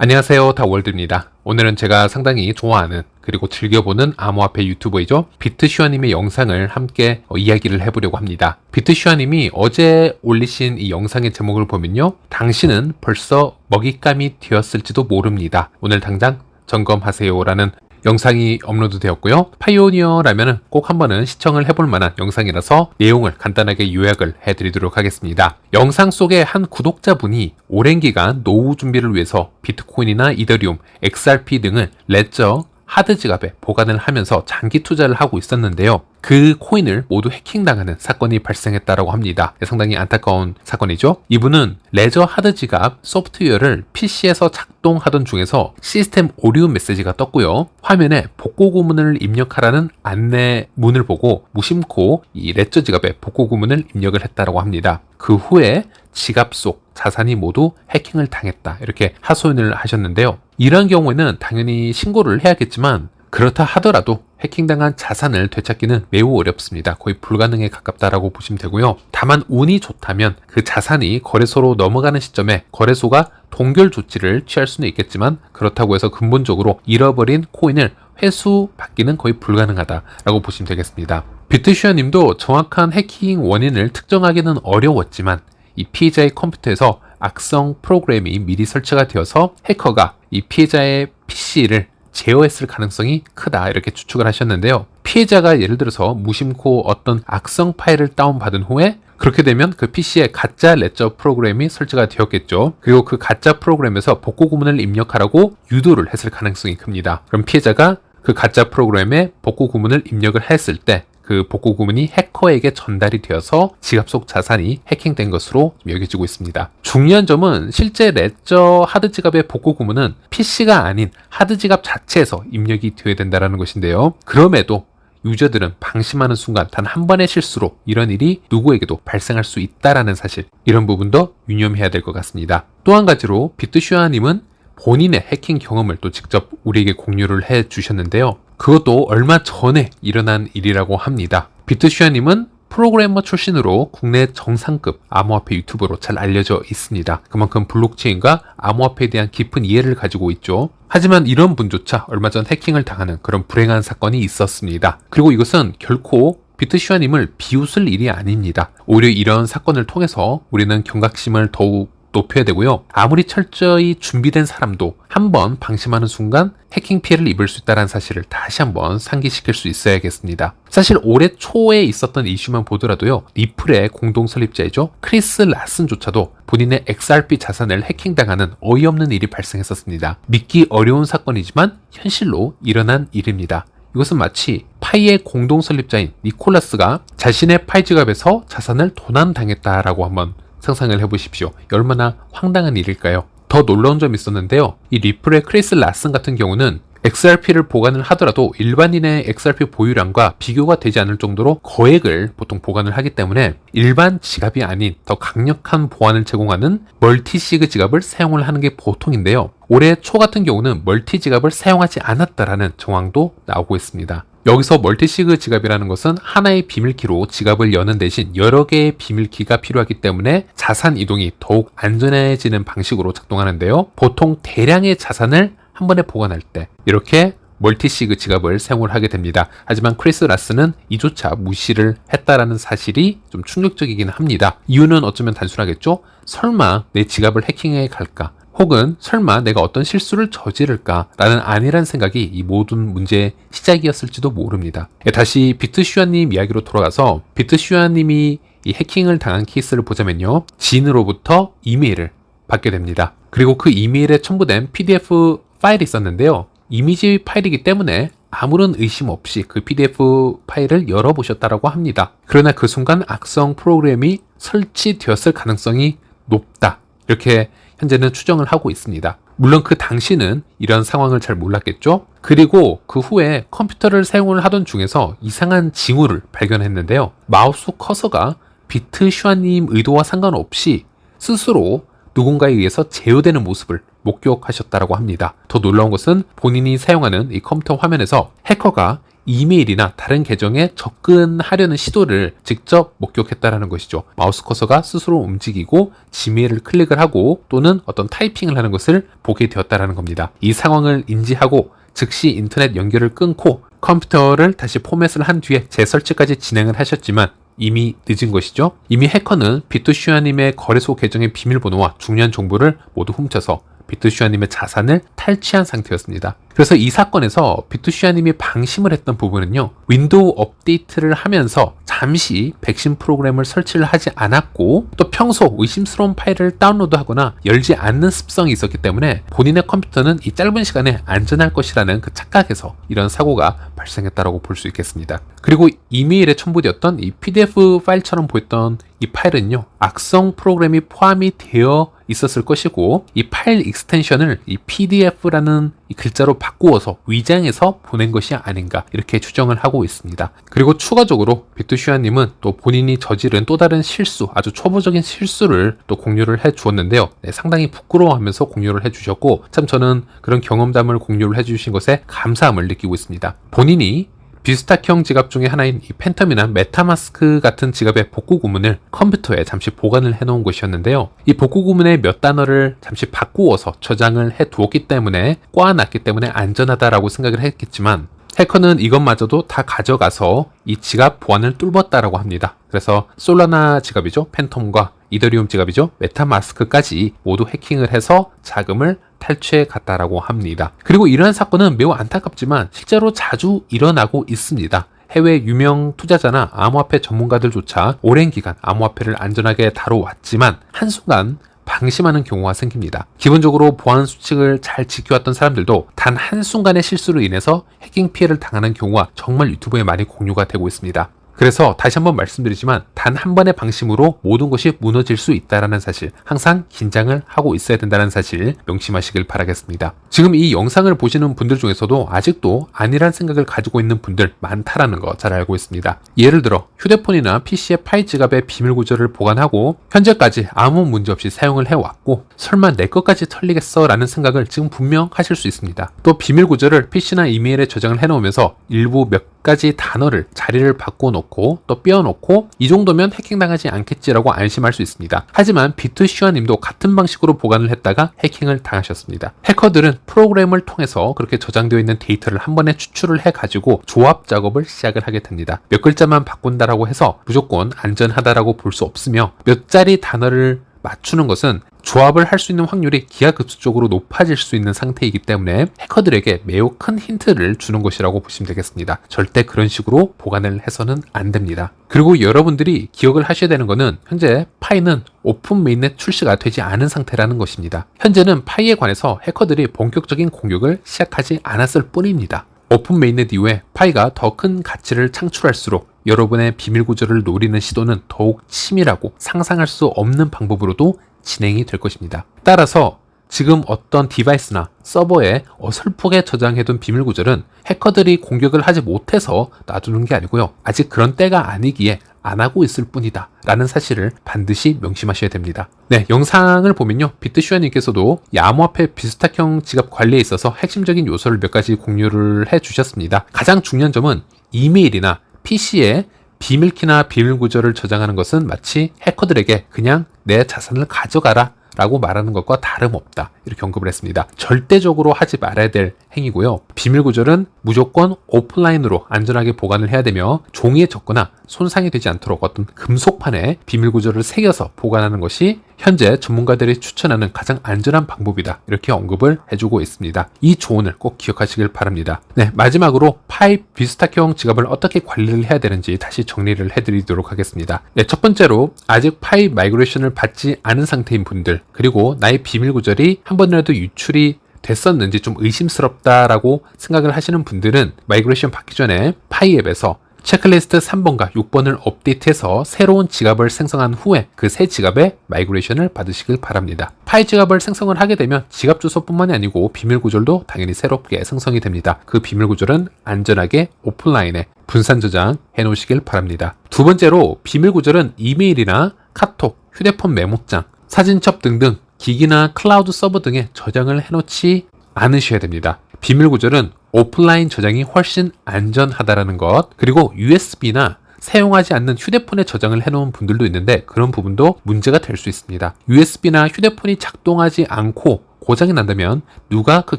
안녕하세요, 다월드입니다. 오늘은 제가 상당히 좋아하는 그리고 즐겨보는 암호화폐 유튜버이죠. 비트슈아님의 영상을 함께 이야기를 해보려고 합니다. 비트슈아님이 어제 올리신 이 영상의 제목을 보면요, 당신은 벌써 먹잇감이 되었을지도 모릅니다. 오늘 당장 점검하세요 라는 영상이 업로드 되었고요. 파이오니어라면 꼭 한번은 시청을 해볼 만한 영상이라서 내용을 간단하게 요약을 해드리도록 하겠습니다. 영상 속에 한 구독자분이 오랜 기간 노후 준비를 위해서 비트코인이나 이더리움, XRP 등을 레저 하드 지갑에 보관을 하면서 장기 투자를 하고 있었는데요. 그 코인을 모두 해킹당하는 사건이 발생했다고 합니다. 상당히 안타까운 사건이죠. 이분은 레저 하드 지갑 소프트웨어를 PC에서 작동하던 중에서 시스템 오류 메시지가 떴고요. 화면에 복구 구문을 입력하라는 안내문을 보고 무심코 이 레저 지갑에 복구 구문을 입력을 했다고 합니다. 그 후에 지갑 속 자산이 모두 해킹을 당했다, 이렇게 하소연을 하셨는데요. 이러한 경우에는 당연히 신고를 해야겠지만 그렇다 하더라도 해킹당한 자산을 되찾기는 매우 어렵습니다. 거의 불가능에 가깝다라고 보시면 되고요. 다만 운이 좋다면 그 자산이 거래소로 넘어가는 시점에 거래소가 동결 조치를 취할 수는 있겠지만 그렇다고 해서 근본적으로 잃어버린 코인을 회수받기는 거의 불가능하다라고 보시면 되겠습니다. 비트슈아님도 정확한 해킹 원인을 특정하기는 어려웠지만 이 피해자의 컴퓨터에서 악성 프로그램이 미리 설치가 되어서 해커가 이 피해자의 PC를 제어했을 가능성이 크다, 이렇게 추측을 하셨는데요. 피해자가 예를 들어서 무심코 어떤 악성 파일을 다운받은 후에 그렇게 되면 그 PC에 가짜 레저 프로그램이 설치가 되었겠죠. 그리고 그 가짜 프로그램에서 복구 구문을 입력하라고 유도를 했을 가능성이 큽니다. 그럼 피해자가 그 가짜 프로그램에 복구 구문을 입력을 했을 때 그 복구 구문이 해커에게 전달이 되어서 지갑 속 자산이 해킹된 것으로 여겨지고 있습니다. 중요한 점은 실제 레저 하드 지갑의 복구 구문은 PC가 아닌 하드 지갑 자체에서 입력이 되어야 된다는 것인데요. 그럼에도 유저들은 방심하는 순간 단 한 번의 실수로 이런 일이 누구에게도 발생할 수 있다는 사실, 이런 부분도 유념해야 될 것 같습니다. 또 한 가지로 비트슈아님은 본인의 해킹 경험을 또 직접 우리에게 공유를 해 주셨는데요. 그것도 얼마 전에 일어난 일이라고 합니다. 비트슈아님은 프로그래머 출신으로 국내 정상급 암호화폐 유튜버로 잘 알려져 있습니다. 그만큼 블록체인과 암호화폐에 대한 깊은 이해를 가지고 있죠. 하지만 이런 분조차 얼마 전 해킹을 당하는 그런 불행한 사건이 있었습니다. 그리고 이것은 결코 비트슈아님을 비웃을 일이 아닙니다. 오히려 이런 사건을 통해서 우리는 경각심을 더욱 높여야 되고요. 아무리 철저히 준비된 사람도 한번 방심하는 순간 해킹 피해를 입을 수 있다는 사실을 다시 한번 상기시킬 수 있어야겠습니다. 사실 올해 초에 있었던 이슈만 보더라도요, 리플의 공동 설립자이죠, 크리스 라슨조차도 본인의 XRP 자산을 해킹당하는 어이없는 일이 발생했었습니다. 믿기 어려운 사건이지만 현실로 일어난 일입니다. 이것은 마치 파이의 공동 설립자인 니콜라스가 자신의 파이 지갑에서 자산을 도난당했다라고 한번 상상을 해보십시오. 얼마나 황당한 일일까요? 더 놀라운 점이 있었는데요. 이 리플의 크리스 라슨 같은 경우는 XRP를 보관을 하더라도 일반인의 XRP 보유량과 비교가 되지 않을 정도로 거액을 보통 보관을 하기 때문에 일반 지갑이 아닌 더 강력한 보안을 제공하는 멀티시그 지갑을 사용을 하는 게 보통인데요. 올해 초 같은 경우는 멀티 지갑을 사용하지 않았다라는 정황도 나오고 있습니다. 여기서 멀티시그 지갑이라는 것은 하나의 비밀키로 지갑을 여는 대신 여러 개의 비밀키가 필요하기 때문에 자산 이동이 더욱 안전해지는 방식으로 작동하는데요. 보통 대량의 자산을 한 번에 보관할 때 이렇게 멀티시그 지갑을 사용을 하게 됩니다. 하지만 크리스 라스는 이조차 무시를 했다라는 사실이 좀 충격적이긴 합니다. 이유는 어쩌면 단순하겠죠? 설마 내 지갑을 해킹해 갈까? 혹은 설마 내가 어떤 실수를 저지를까? 라는 안일한 생각이 이 모든 문제의 시작이었을지도 모릅니다. 다시 비트슈아님 이야기로 돌아가서 비트슈아님이 이 해킹을 당한 케이스를 보자면요, 지인으로부터 이메일을 받게 됩니다. 그리고 그 이메일에 첨부된 PDF 파일이 있었는데요. 이미지 파일이기 때문에 아무런 의심 없이 그 PDF 파일을 열어보셨다라고 합니다. 그러나 그 순간 악성 프로그램이 설치되었을 가능성이 높다, 이렇게 현재는 추정을 하고 있습니다. 물론 그 당시는 이런 상황을 잘 몰랐겠죠. 그리고 그 후에 컴퓨터를 사용을 하던 중에서 이상한 징후를 발견했는데요. 마우스 커서가 비트슈아님 의도와 상관없이 스스로 누군가에 의해서 제어되는 모습을 목격하셨다고 합니다. 더 놀라운 것은 본인이 사용하는 이 컴퓨터 화면에서 해커가 이메일이나 다른 계정에 접근하려는 시도를 직접 목격했다라는 것이죠. 마우스 커서가 스스로 움직이고 지메일을 클릭을 하고 또는 어떤 타이핑을 하는 것을 보게 되었다라는 겁니다. 이 상황을 인지하고 즉시 인터넷 연결을 끊고 컴퓨터를 다시 포맷을 한 뒤에 재설치까지 진행을 하셨지만 이미 늦은 것이죠. 이미 해커는 비트슈아님의 거래소 계정의 비밀번호와 중요한 정보를 모두 훔쳐서 비트슈아님의 자산을 탈취한 상태였습니다. 그래서 이 사건에서 비트슈아님이 방심을 했던 부분은요, 윈도우 업데이트를 하면서 잠시 백신 프로그램을 설치를 하지 않았고 또 평소 의심스러운 파일을 다운로드하거나 열지 않는 습성이 있었기 때문에 본인의 컴퓨터는 이 짧은 시간에 안전할 것이라는 그 착각에서 이런 사고가 발생했다고 볼 수 있겠습니다. 그리고 이메일에 첨부되었던 이 PDF 파일처럼 보였던 이 파일은요, 악성 프로그램이 포함이 되어 있었을 것이고 이 파일 익스텐션을 이 PDF라는 이 글자로 바꾸어서 위장해서 보낸 것이 아닌가 이렇게 추정을 하고 있습니다. 그리고 추가적으로 비트슈아님은 또 본인이 저지른 또 다른 실수, 아주 초보적인 실수를 또 공유를 해 주었는데요. 상당히 부끄러워하면서 공유를 해 주셨고 참 저는 그런 경험담을 공유를 해 주신 것에 감사함을 느끼고 있습니다. 본인이 비스탁형 지갑 중에 하나인 이 팬텀이나 메타마스크 같은 지갑의 복구 구문을 컴퓨터에 잠시 보관을 해 놓은 것이었는데요. 이 복구 구문의 몇 단어를 잠시 바꾸어서 저장을 해 두었기 때문에 꽈놨기 때문에 안전하다라고 생각을 했겠지만 해커는 이것마저도 다 가져가서 이 지갑 보안을 뚫었다라고 합니다. 그래서 솔라나 지갑이죠, 팬텀과 이더리움 지갑이죠, 메타마스크까지 모두 해킹을 해서 자금을 탈취해 갔다라고 합니다. 그리고 이러한 사건은 매우 안타깝지만 실제로 자주 일어나고 있습니다. 해외 유명 투자자나 암호화폐 전문가들조차 오랜 기간 암호화폐를 안전하게 다뤄왔지만 한순간 방심하는 경우가 생깁니다. 기본적으로 보안 수칙을 잘 지켜왔던 사람들도 단 한순간의 실수로 인해서 해킹 피해를 당하는 경우가 정말 유튜브에 많이 공유가 되고 있습니다. 그래서 다시 한번 말씀드리지만 단 한 번의 방심으로 모든 것이 무너질 수 있다는 사실, 항상 긴장을 하고 있어야 된다는 사실 명심하시길 바라겠습니다. 지금 이 영상을 보시는 분들 중에서도 아직도 아니란 생각을 가지고 있는 분들 많다라는 거 잘 알고 있습니다. 예를 들어 휴대폰이나 PC의 파일 지갑의 비밀 구조를 보관하고 현재까지 아무 문제 없이 사용을 해왔고 설마 내 것까지 털리겠어 라는 생각을 지금 분명 하실 수 있습니다. 또 비밀 구조를 PC나 이메일에 저장을 해놓으면서 일부 몇 가지 단어를 자리를 바꿔놓고 또 띄워놓고 이 정도면 해킹당하지 않겠지라고 안심할 수 있습니다. 하지만 비트슈아님도 같은 방식으로 보관을 했다가 해킹을 당하셨습니다. 해커들은 프로그램을 통해서 그렇게 저장되어 있는 데이터를 한 번에 추출을 해가지고 조합 작업을 시작을 하게 됩니다. 몇 글자만 바꾼다라고 해서 무조건 안전하다라고 볼 수 없으며 몇 자리 단어를 맞추는 것은 조합을 할 수 있는 확률이 기하급수적으로 높아질 수 있는 상태이기 때문에 해커들에게 매우 큰 힌트를 주는 것이라고 보시면 되겠습니다. 절대 그런 식으로 보관을 해서는 안 됩니다. 그리고 여러분들이 기억을 하셔야 되는 것은 현재 파이는 오픈 메인넷 출시가 되지 않은 상태라는 것입니다. 현재는 파이에 관해서 해커들이 본격적인 공격을 시작하지 않았을 뿐입니다. 오픈 메인넷 이후에 파이가 더 큰 가치를 창출할수록 여러분의 비밀 구조를 노리는 시도는 더욱 치밀하고 상상할 수 없는 방법으로도 진행이 될 것입니다. 따라서 지금 어떤 디바이스나 서버에 어설프게 저장해둔 비밀 구조는 해커들이 공격을 하지 못해서 놔두는 게 아니고요. 아직 그런 때가 아니기에 안 하고 있을 뿐이다 라는 사실을 반드시 명심하셔야 됩니다. 네, 영상을 보면요, 비트슈아님께서도 이 암호화폐 비스탁형 지갑 관리에 있어서 핵심적인 요소를 몇 가지 공유를 해주셨습니다. 가장 중요한 점은 이메일이나 PC에 비밀키나 비밀 구조를 저장하는 것은 마치 해커들에게 그냥 내 자산을 가져가라 라고 말하는 것과 다름없다, 이렇게 언급을 했습니다. 절대적으로 하지 말아야 될 행위고요. 비밀 구조는 무조건 오프라인으로 안전하게 보관을 해야 되며 종이에 적거나 손상이 되지 않도록 어떤 금속판에 비밀 구조를 새겨서 보관하는 것이 현재 전문가들이 추천하는 가장 안전한 방법이다, 이렇게 언급을 해주고 있습니다. 이 조언을 꼭 기억하시길 바랍니다. 네, 마지막으로 파이 비스탁형 지갑을 어떻게 관리를 해야 되는지 다시 정리를 해드리도록 하겠습니다. 네, 첫 번째로 아직 파이 마이그레이션을 받지 않은 상태인 분들, 그리고 나의 비밀 구조이 한 번이라도 유출이 됐었는지 좀 의심스럽다라고 생각을 하시는 분들은 마이그레이션 받기 전에 파이 앱에서 체크리스트 3번과 6번을 업데이트해서 새로운 지갑을 생성한 후에 그 새 지갑에 마이그레이션을 받으시길 바랍니다. 파이 지갑을 생성을 하게 되면 지갑 주소뿐만이 아니고 비밀 구절도 당연히 새롭게 생성이 됩니다. 그 비밀 구절은 안전하게 오프라인에 분산 저장해 놓으시길 바랍니다. 두 번째로 비밀 구절은 이메일이나 카톡, 휴대폰 메모장, 사진첩 등등 기기나 클라우드 서버 등에 저장을 해놓지 않으셔야 됩니다. 비밀 구절은 오프라인 저장이 훨씬 안전하다라는 것, 그리고 USB나 사용하지 않는 휴대폰에 저장을 해놓은 분들도 있는데 그런 부분도 문제가 될 수 있습니다. USB나 휴대폰이 작동하지 않고 고장이 난다면 누가 그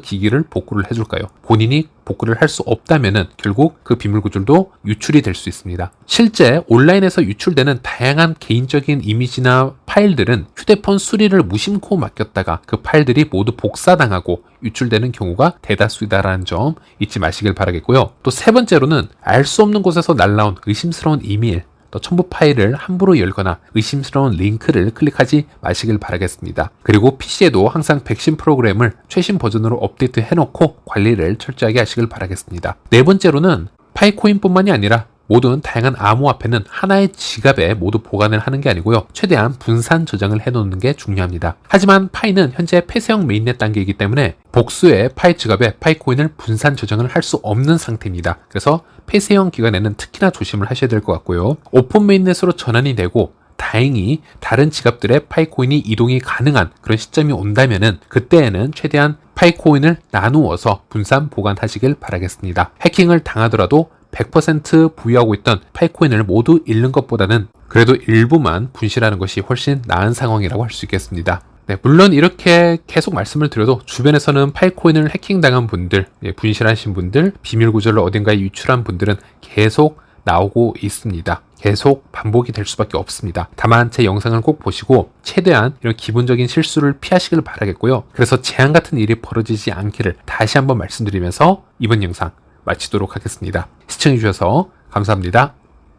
기기를 복구를 해줄까요? 본인이 복구를 할 수 없다면은 결국 그 비밀 구절도 유출이 될 수 있습니다. 실제 온라인에서 유출되는 다양한 개인적인 이미지나 파일들은 휴대폰 수리를 무심코 맡겼다가 그 파일들이 모두 복사당하고 유출되는 경우가 대다수이다라는 점 잊지 마시길 바라겠고요. 또 세 번째로는 알 수 없는 곳에서 날라온 의심스러운 이메일, 또 첨부 파일을 함부로 열거나 의심스러운 링크를 클릭하지 마시길 바라겠습니다. 그리고 PC에도 항상 백신 프로그램을 최신 버전으로 업데이트 해놓고 관리를 철저하게 하시길 바라겠습니다. 네 번째로는 파이코인뿐만이 아니라 모든 다양한 암호화폐는 하나의 지갑에 모두 보관을 하는 게 아니고요. 최대한 분산 저장을 해놓는 게 중요합니다. 하지만 파이는 현재 폐쇄형 메인넷 단계이기 때문에 복수의 파이 지갑에 파이코인을 분산 저장을 할 수 없는 상태입니다. 그래서 폐쇄형 기간에는 특히나 조심을 하셔야 될 것 같고요. 오픈 메인넷으로 전환이 되고 다행히 다른 지갑들의 파이코인이 이동이 가능한 그런 시점이 온다면은 그때에는 최대한 파이코인을 나누어서 분산 보관하시길 바라겠습니다. 해킹을 당하더라도 100% 보유하고 있던 파이코인을 모두 잃는 것보다는 그래도 일부만 분실하는 것이 훨씬 나은 상황이라고 할 수 있겠습니다. 네, 물론 이렇게 계속 말씀을 드려도 주변에서는 파이코인을 해킹당한 분들, 분실하신 분들, 비밀 구절을 어딘가에 유출한 분들은 계속 나오고 있습니다. 계속 반복이 될 수밖에 없습니다. 다만 제 영상을 꼭 보시고 최대한 이런 기본적인 실수를 피하시길 바라겠고요. 그래서 재앙 같은 일이 벌어지지 않기를 다시 한번 말씀드리면서 이번 영상 마치도록 하겠습니다. 시청해주셔서 감사합니다.